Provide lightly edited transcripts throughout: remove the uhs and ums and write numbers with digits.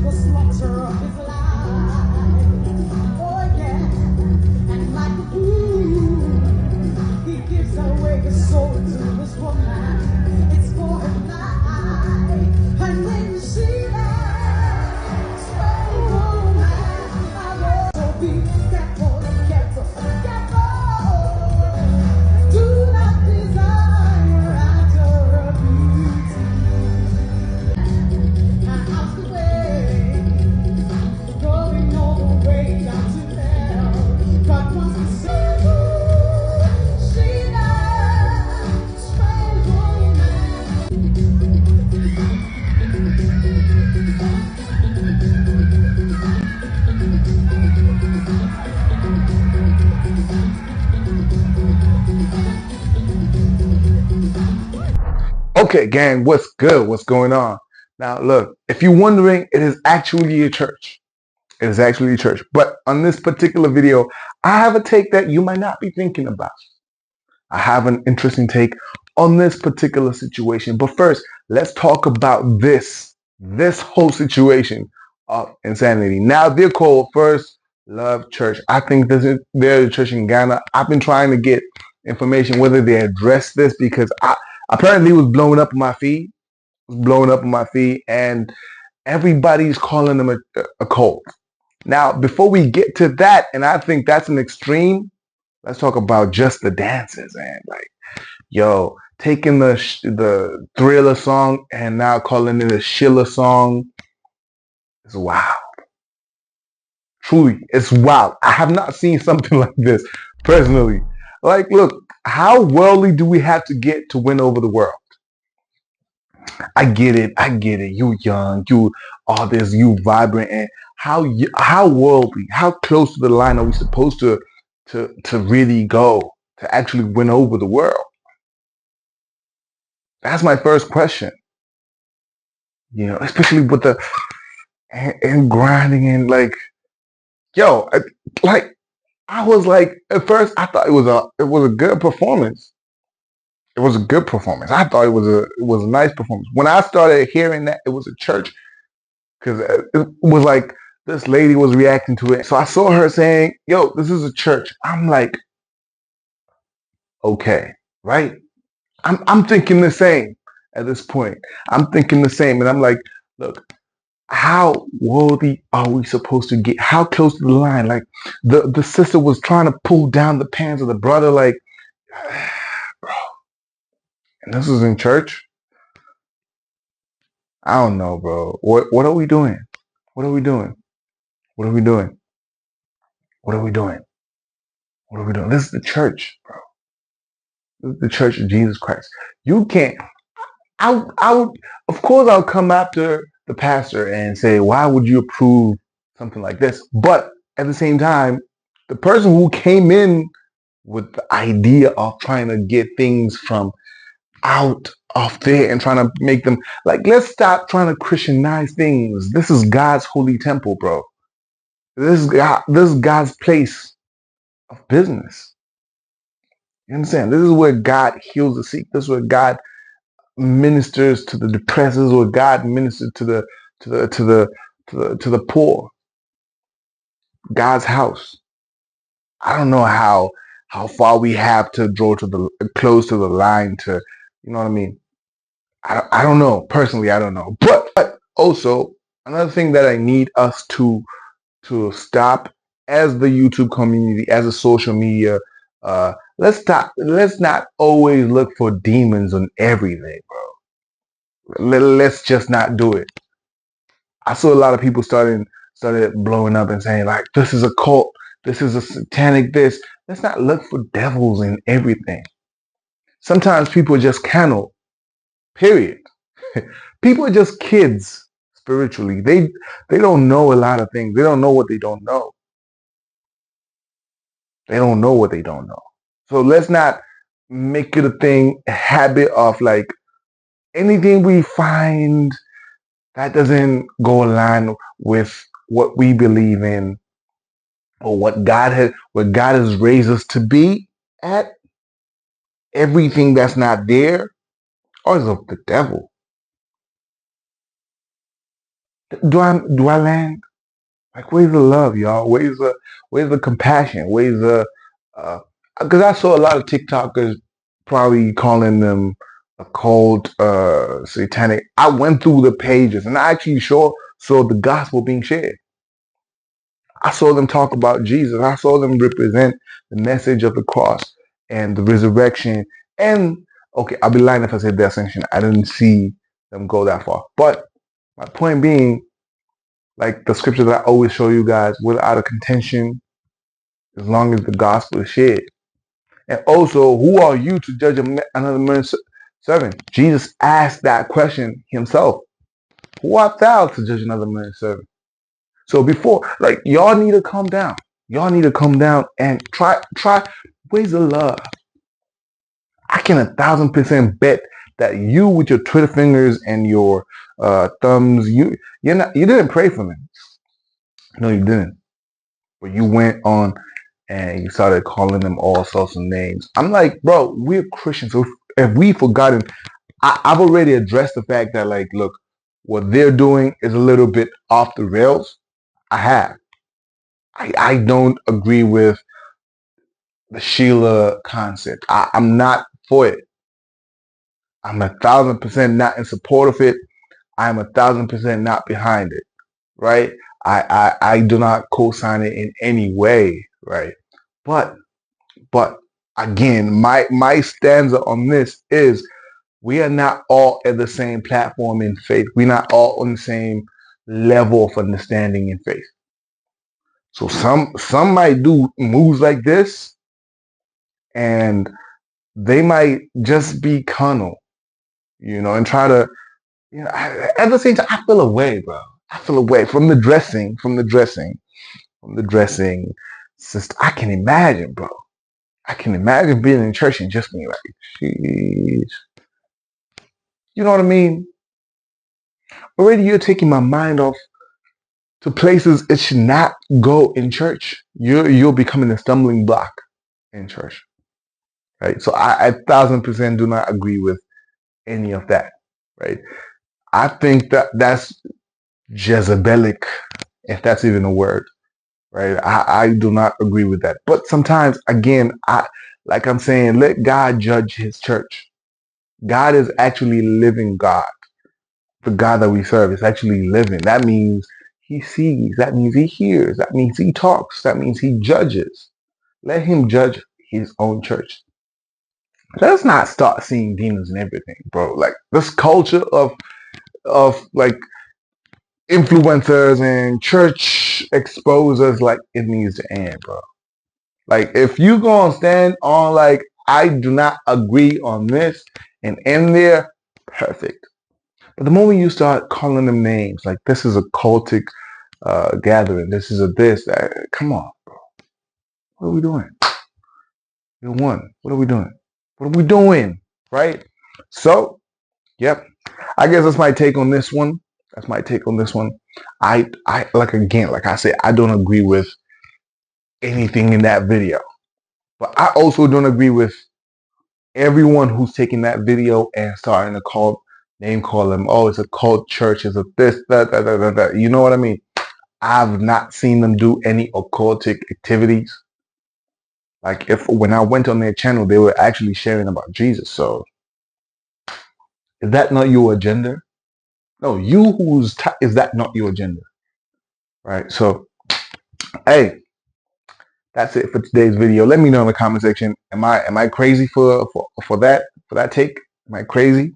the slaughter of his life. Oh yeah, and like a fool, he gives away his soul to this woman. It's for her life, and when you see that swell woman, I will be careful, careful, careful. Do not desire after her beauty. Out the way, going all the way down to hell. God wants to see you. See that strange woman. Okay, gang, what's good? What's going on? Now, look, if you're wondering, it is actually a church. It is actually a church. But on this particular video, I have a take that you might not be thinking about. I have an interesting take on this particular situation. But first, let's talk about this whole situation of insanity. Now, they're called First Love Church. I think they're a church in Ghana. I've been trying to get information whether they address this because apparently it was blowing up in my feed. It was blowing up in my feed, and everybody's calling them a cult. Now, before we get to that, and I think that's an extreme, let's talk about just the dances, man. Like, yo, taking the Thriller song and now calling it a Shilla song is wild. Truly, it's wild. I have not seen something like this personally. Like, look, how worldly do we have to get to win over the world? I get it. I get it. You young, you all this, you vibrant, and how worldly, how close to the line are we supposed to really go to actually win over the world? That's my first question. You know, especially with the and grinding and like, yo, like I was like at first I thought it was a good performance. It was a good performance. I thought it was a nice performance. When I started hearing that it was a church, because it was like this lady was reacting to it. So I saw her saying, "Yo, this is a church." I'm like, okay, right? I'm thinking the same at this point. I'm thinking the same, and I'm like, look, how worthy are we supposed to get? How close to the line? Like the sister was trying to pull down the pants of the brother, like, bro. And this was in church. I don't know, bro. What are we doing? What are we doing? What are we doing? What are we doing? What are we doing? This is the church, bro. This is the church of Jesus Christ. You can't. I would, of course, I'll come after the pastor and say, why would you approve something like this? But at the same time, the person who came in with the idea of trying to get things from out of there and trying to make them like, let's stop trying to Christianize things. This is God's holy temple, bro. This is God's place of business. You understand? This is where God heals the sick. This is where God ministers to the depressed, or God ministers to the poor. God's house. I don't know how far we have to draw to the close to the line to, you know what I mean? I don't know. Personally, I don't know. But also another thing that I need us to stop as the YouTube community, as a social media, let's stop. Let's not always look for demons on everything, bro. Let's just not do it. I saw a lot of people started blowing up and saying like, this is a cult, this is a satanic this. Let's not look for devils in everything. Sometimes people are just carnal. Period. People are just kids spiritually. They don't know a lot of things. They don't know what they don't know. They don't know what they don't know. So let's not make it a habit of like anything we find that doesn't go align with what we believe in or what God has raised us to be at. Everything that's not there or is of the devil. Do I land? Like, where's the love, y'all? Where's the compassion? Where's the because I saw a lot of TikTokers probably calling them a cult, satanic. I went through the pages and I actually saw the gospel being shared. I saw them talk about Jesus. I saw them represent the message of the cross and the resurrection. And okay, I'll be lying if I said the ascension. I didn't see them go that far. But my point being, like the scriptures I always show you guys, without a contention, as long as the gospel is shared. And also, who are you to judge another man's servant? Jesus asked that question himself. Who art thou to judge another man's servant? So before, like, y'all need to calm down. Y'all need to calm down and try. Where's the love? I can 1,000% bet that you, with your Twitter fingers and your thumbs, you didn't pray for them. No, you didn't. But you went on and you started calling them all sorts of names. I'm like, bro, we're Christians. So if we've forgotten, I've already addressed the fact that, like, look, what they're doing is a little bit off the rails. I have. I don't agree with the Sheila concept. I'm not for it. I'm 1,000% not in support of it. I'm 1,000% not behind it. Right? I do not co-sign it in any way. Right? But again, my stanza on this is we are not all at the same platform in faith. We're not all on the same level of understanding in faith. So some might do moves like this, and they might just be carnal, and try to, at the same time, I feel away, bro. I feel away from the dressing, Sister, I can imagine, bro. I can imagine being in church and just being like, jeez. You know what I mean? Already you're taking my mind off to places it should not go in church. You're becoming a stumbling block in church. Right? So I 1,000% do not agree with any of that. Right? I think that that's Jezebelic, if that's even a word. Right? I do not agree with that. But sometimes, again, like I'm saying, let God judge his church. God is actually living God. The God that we serve is actually living. That means he sees. That means he hears. That means he talks. That means he judges. Let him judge his own church. Let's not start seeing demons and everything, bro. Like this culture of like influencers and church exposers, like it needs to end, bro. Like if you gonna stand on like I do not agree on this and end there, perfect. But the moment you start calling them names, like this is a cultic gathering, this is a this, that, come on, bro. What are we doing? You're one. What are we doing? What are we doing? Right? So, yep. I guess that's my take on this one. That's my take on this one. I like again, like I said, I don't agree with anything in that video. But I also don't agree with everyone who's taking that video and starting to name call them. Oh, it's a cult church. It's a this, that. You know what I mean? I've not seen them do any occultic activities. Like when I went on their channel, they were actually sharing about Jesus. So is that not your agenda? No, is that not your agenda? Right. So, hey, that's it for today's video. Let me know in the comment section. Am I crazy for that take? Am I crazy?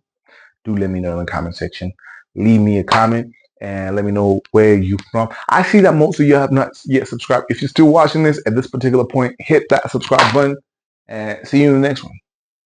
Do let me know in the comment section. Leave me a comment and let me know where you from. I see that most of you have not yet subscribed. If you're still watching this at this particular point, hit that subscribe button and see you in the next one.